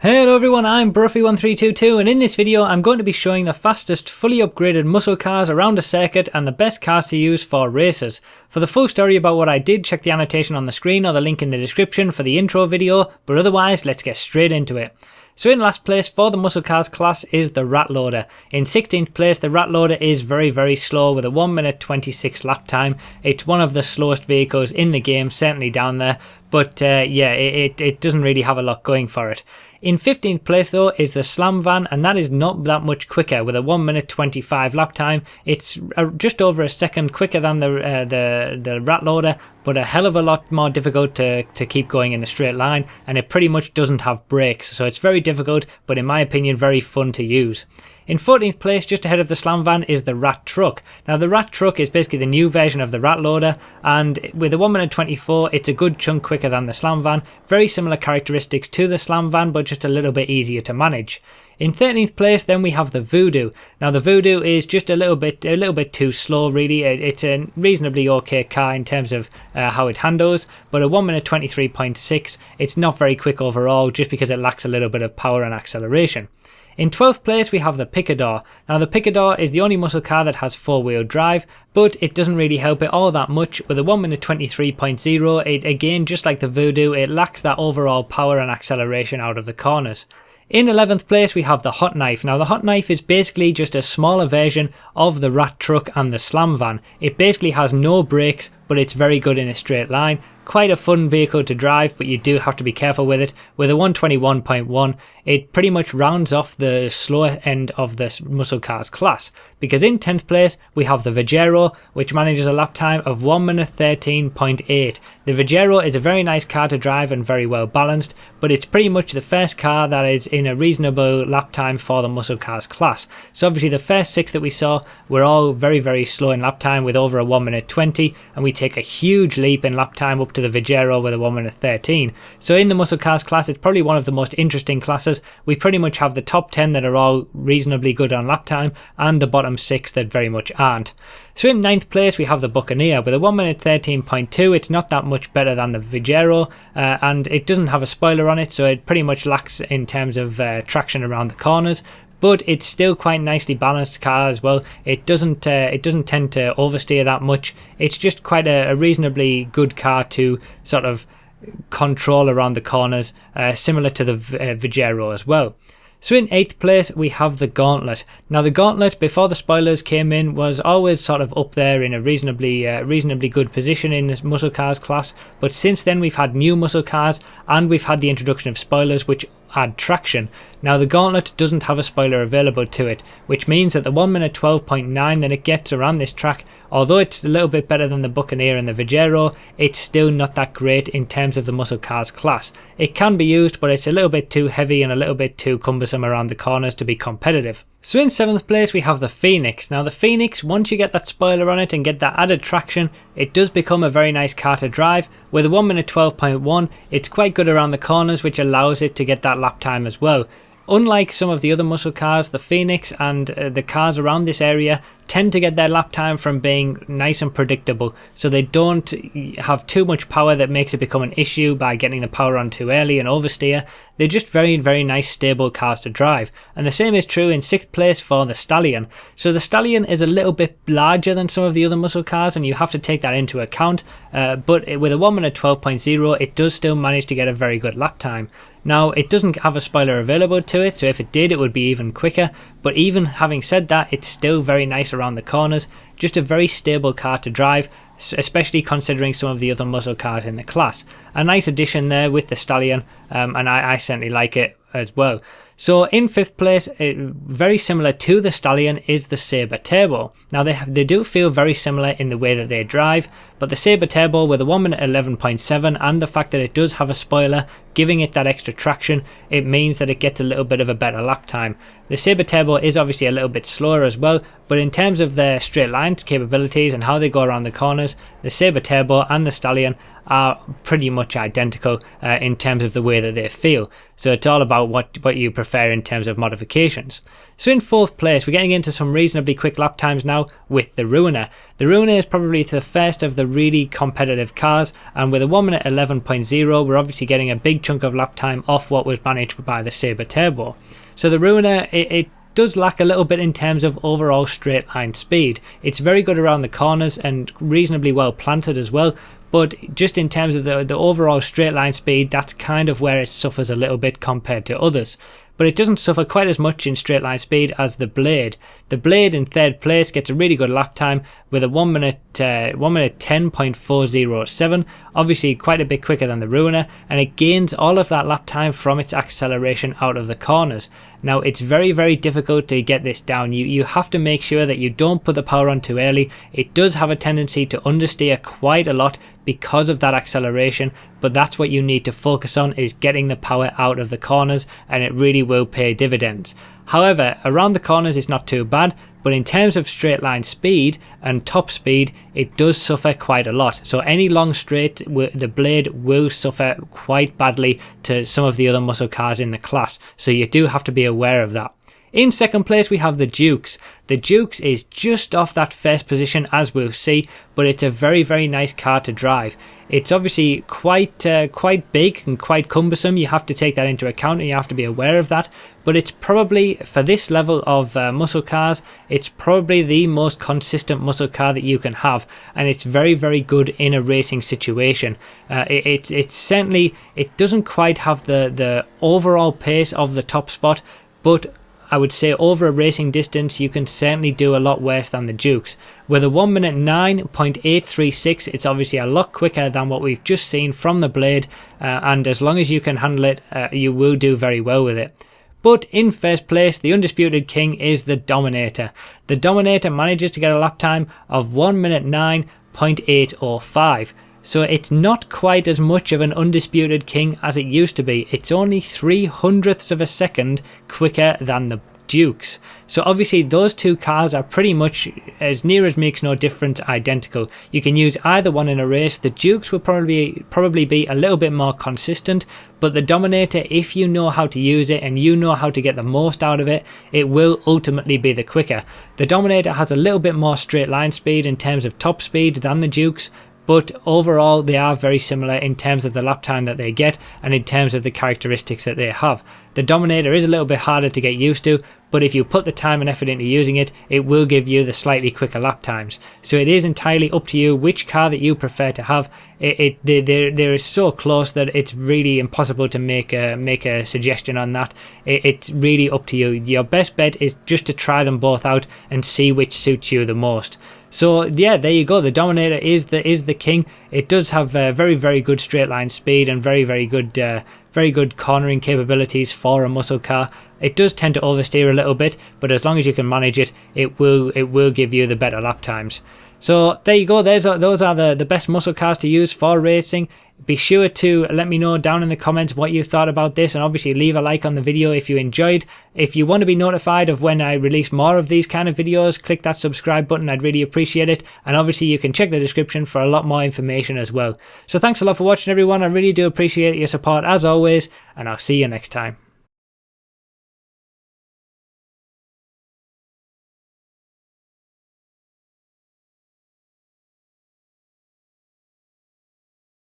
Hello everyone, I'm Bruffy1322 and in this video I'm going to be showing the fastest fully upgraded muscle cars around a circuit and the best cars to use for races. For the full story about what I did, check the annotation on the screen or the link in the description for the intro video, but otherwise let's get straight into it. So in last place for the muscle cars class is the Rat Loader. In 16th place the Rat Loader is very slow with a 1 minute 26 lap time. It's one of the slowest vehicles in the game, certainly down there, but yeah, it doesn't really have a lot going for it. In 15th place though is the Slam Van, and that is not that much quicker with a 1 minute 25 lap time. It's just over a second quicker than the Rat Loader, but a hell of a lot more difficult to keep going in a straight line, and it pretty much doesn't have brakes, so it's very difficult, but in my opinion very fun to use. In 14th place, just ahead of the Slam Van, is the Rat Truck. Now the Rat Truck is basically the new version of the Rat Loader, and with a 1 minute 24 it's a good chunk quicker than the Slam Van. Very similar characteristics to the Slam Van, but just a little bit easier to manage. In 13th place then we have the Voodoo. Now the Voodoo is just a little bit too slow really. It's a reasonably okay car in terms of how it handles, but a 1 minute 23.6 it's not very quick overall just because it lacks a little bit of power and acceleration. In 12th place we have the Picador. Now the Picador is the only muscle car that has 4-wheel drive, but it doesn't really help it all that much. With a 1 minute 23.0, it again, just like the Voodoo, it lacks that overall power and acceleration out of the corners. In 11th place we have the Hot Knife. Now the Hot Knife is basically just a smaller version of the Rat Truck and the Slam Van. It basically has no brakes, but it's very good in a straight line. Quite a fun vehicle to drive, but you do have to be careful with it. With a 121.1, it pretty much rounds off the slower end of this muscle cars class, because in 10th place we have the Vajero, which manages a lap time of 1 minute 13.8. The Vajero is a very nice car to drive and very well balanced, but it's pretty much the first car that is in a reasonable lap time for the muscle cars class. So obviously the first 6 that we saw were all very slow in lap time with over a 1 minute 20, and we take a huge leap in lap time up to the Vajero with a 1 minute 13. So in the muscle cars class it's probably one of the most interesting classes. We pretty much have the top 10 that are all reasonably good on lap time and the bottom 6 that very much aren't. So in 9th place we have the Buccaneer with a 1 minute 13.2. It's not that much better than the Vajero, and it doesn't have a spoiler on it, so it pretty much lacks in terms of traction around the corners. But it's still quite nicely balanced car as well. It doesn't tend to oversteer that much. It's just quite a reasonably good car to sort of control around the corners, similar to the Vajero as well. So in 8th place we have the Gauntlet. Now the Gauntlet, before the spoilers came in, was always sort of up there in a reasonably good position in this muscle cars class, but since then we've had new muscle cars and we've had the introduction of spoilers which add traction. Now the Gauntlet doesn't have a spoiler available to it, which means that the 1 minute 12.9 that it gets around this track, although it's a little bit better than the Buccaneer and the Vajero, it's still not that great in terms of the muscle cars class. It can be used, but it's a little bit too heavy and a little bit too cumbersome around the corners to be competitive. So in 7th place we have the Phoenix. Now the Phoenix, once you get that spoiler on it and get that added traction, it does become a very nice car to drive. With a 1 minute 12.1, it's quite good around the corners, which allows it to get that lap time as well. Unlike some of the other muscle cars, the Phoenix and the cars around this area tend to get their lap time from being nice and predictable, so they don't have too much power that makes it become an issue by getting the power on too early and oversteer. They're just very nice stable cars to drive, and the same is true in 6th place for the Stallion. So the Stallion is a little bit larger than some of the other muscle cars, and you have to take that into account, but with a 1 minute 12.0 it does still manage to get a very good lap time. Now it doesn't have a spoiler available to it, so if it did it would be even quicker, but even having said that it's still very nice around the corners. Just a very stable car to drive, especially considering some of the other muscle cars in the class. A nice addition there with the Stallion, and I certainly like it as well. So in 5th place, very similar to the Stallion, is the Sabre Turbo. Now they do feel very similar in the way that they drive, but the Sabre Turbo with a 1 minute 11.7 and the fact that it does have a spoiler giving it that extra traction, it means that it gets a little bit of a better lap time. The Sabre Turbo is obviously a little bit slower as well, but in terms of their straight line capabilities and how they go around the corners, the Sabre Turbo and the Stallion are pretty much identical in terms of the way that they feel. So it's all about what you prefer in terms of modifications. So in 4th place, we're getting into some reasonably quick lap times now with the Ruiner. The Ruiner is probably the first of the really competitive cars, and with a 1 minute 11.0, we're obviously getting a big chunk of lap time off what was managed by the Sabre Turbo. So the Ruiner, it does lack a little bit in terms of overall straight line speed. It's very good around the corners and reasonably well planted as well, but just in terms of the overall straight line speed, that's kind of where it suffers a little bit compared to others. But it doesn't suffer quite as much in straight line speed as the Blade. The Blade in 3rd place gets a really good lap time with a 1 minute 10.407, obviously quite a bit quicker than the Ruiner, and it gains all of that lap time from its acceleration out of the corners. Now it's very, very difficult to get this down. You have to make sure that you don't put the power on too early. It does have a tendency to understeer quite a lot because of that acceleration, but that's what you need to focus on, is getting the power out of the corners, and it really will pay dividends. However, around the corners it's not too bad, but in terms of straight line speed and top speed, it does suffer quite a lot. So any long straight, the Blade will suffer quite badly to some of the other muscle cars in the class, so you do have to be aware of that. In 2nd place, we have the Dukes. The Dukes is just off that 1st position, as we'll see, but it's a very, very nice car to drive. It's obviously quite big and quite cumbersome. You have to take that into account, and you have to be aware of that. But it's probably, for this level of muscle cars, it's probably the most consistent muscle car that you can have, and it's very, very good in a racing situation. It's certainly, it doesn't quite have the overall pace of the Top Spot, but I would say over a racing distance you can certainly do a lot worse than the Dukes. With a 1 minute 9.836, it's obviously a lot quicker than what we've just seen from the Blade, and as long as you can handle it, you will do very well with it. But in 1st place, the undisputed king is the Dominator. The Dominator manages to get a lap time of 1 minute 9.805. So it's not quite as much of an undisputed king as it used to be. It's only 0.03 of a second quicker than the Dukes. So obviously those two cars are pretty much, as near as makes no difference, identical. You can use either one in a race. The Dukes will probably be a little bit more consistent, but the Dominator, if you know how to use it and you know how to get the most out of it, it will ultimately be the quicker. The Dominator has a little bit more straight line speed in terms of top speed than the Dukes, but overall they are very similar in terms of the lap time that they get and in terms of the characteristics that they have. The Dominator is a little bit harder to get used to, but if you put the time and effort into using it, it will give you the slightly quicker lap times. So it is entirely up to you which car that you prefer to have. They're so close that it's really impossible to make a suggestion on that. It's really up to you. Your best bet is just to try them both out and see which suits you the most. So yeah, there you go. The Dominator is the king. It does have very, very good straight line speed and very, very good cornering capabilities for a muscle car. It does tend to oversteer a little bit, but as long as you can manage it, it will give you the better lap times. So there you go. Those are the best muscle cars to use for racing. Be sure to let me know down in the comments what you thought about this, and obviously leave a like on the video if you enjoyed. If you want to be notified of when I release more of these kind of videos, click that subscribe button. I'd really appreciate it. And obviously you can check the description for a lot more information as well. So thanks a lot for watching, everyone. I really do appreciate your support as always, and I'll see you next time.